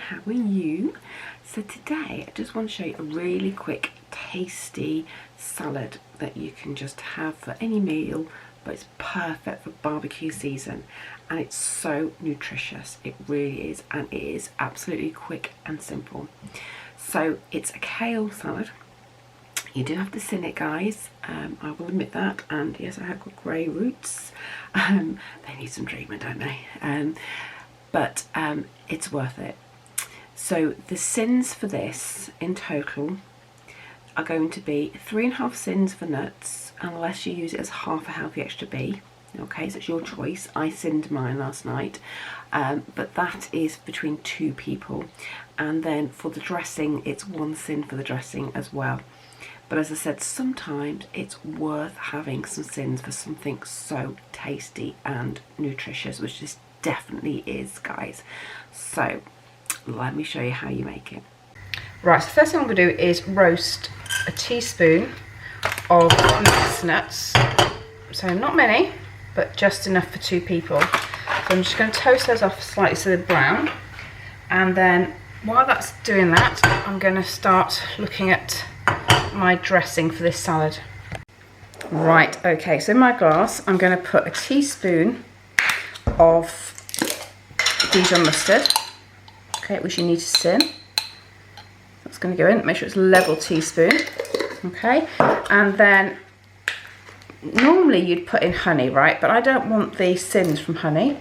how are you? So today I just want to show you a really quick tasty salad that you can just have for any meal, but it's perfect for barbecue season and it's so nutritious. It really is, and it is absolutely quick and simple. So it's a kale salad. You do have to syn it, guys, I will admit that, and yes, I have got grey roots. They need some treatment, don't they? But it's worth it. So the syns for this in total are going to be 3.5 syns for nuts, unless you use it as half a healthy extra B. Okay, so it's your choice. I synned mine last night, but that is between 2 people. And then for the dressing, it's 1 syn for the dressing as well. But as I said, sometimes it's worth having some syns for something so tasty and nutritious, which this definitely is, guys. So let me show you how you make it. Right, so the first thing I'm going to do is roast a teaspoon of mixed nuts. So not many, but just enough for 2 people. So I'm just going to toast those off slightly so they're brown. And then while that's doing that, I'm going to start looking at my dressing for this salad. Right, okay, so in my glass I'm going to put a teaspoon of Dijon mustard, okay, which you need to syn. That's going to go in. Make sure it's a level teaspoon, okay. And then normally you'd put in honey, right? But I don't want the syns from honey.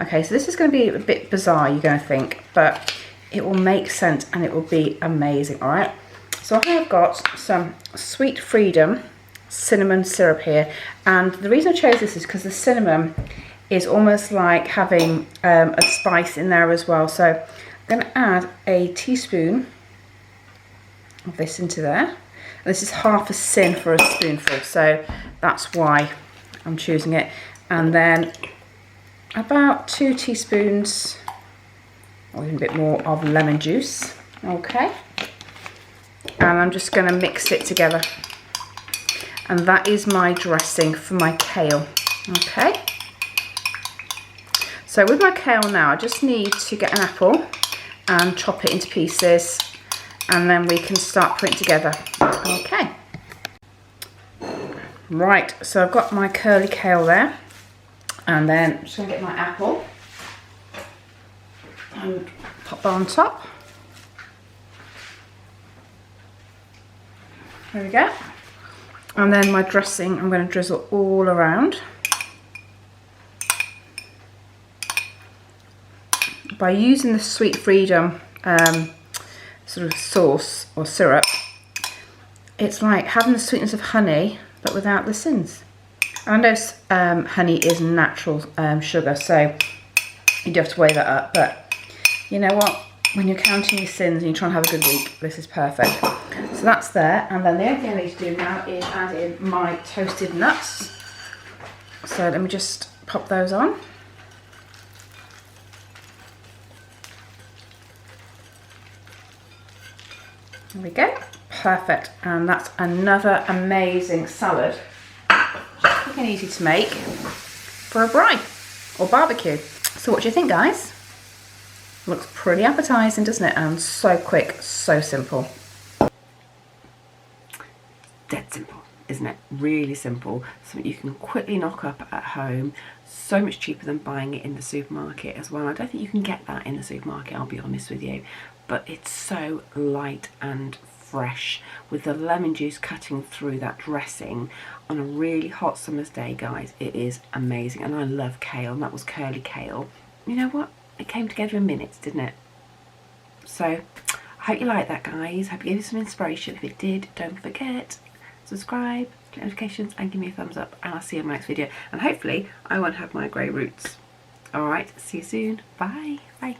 Okay, so this is going to be a bit bizarre, you're going to think, but it will make sense and it will be amazing. All right. So I have got some Sweet Freedom cinnamon syrup here, and the reason I chose this is because the cinnamon is almost like having a spice in there as well. So I'm going to add a teaspoon of this into there. And this is half a syn for a spoonful, so that's why I'm choosing it. And then about 2 teaspoons, or even a bit more, of lemon juice. Okay. And I'm just going to mix it together. And that is my dressing for my kale. Okay. So with my kale now, I just need to get an apple and chop it into pieces, and then we can start putting it together. Okay. Right, so I've got my curly kale there, and then I'm just going to get my apple and pop that on top. There we go. And then my dressing, I'm going to drizzle all around. By using the Sweet Freedom sort of sauce or syrup, it's like having the sweetness of honey, but without the syns. And I know honey is natural sugar, so you do have to weigh that up. But you know what? When you're counting your syns and you're trying to have a good week, this is perfect. So that's there, and then the only thing I need to do now is add in my toasted nuts. So let me just pop those on. There we go, perfect. And that's another amazing salad. Just quick and easy to make for a braai or barbecue. So what do you think, guys? Looks pretty appetizing, doesn't it? And so quick, so simple. Dead simple, isn't it? Really simple. Something you can quickly knock up at home. So much cheaper than buying it in the supermarket as well. I don't think you can get that in the supermarket, I'll be honest with you. But it's so light and fresh with the lemon juice cutting through that dressing on a really hot summer's day, guys. It is amazing, and I love kale, and that was curly kale. You know what? It came together in minutes, didn't it? So I hope you like that, guys. Hope it gave you some inspiration. If it did, don't forget, subscribe, click notifications, and give me a thumbs up, and I'll see you in my next video. And hopefully I won't have my grey roots. Alright, see you soon. Bye. Bye.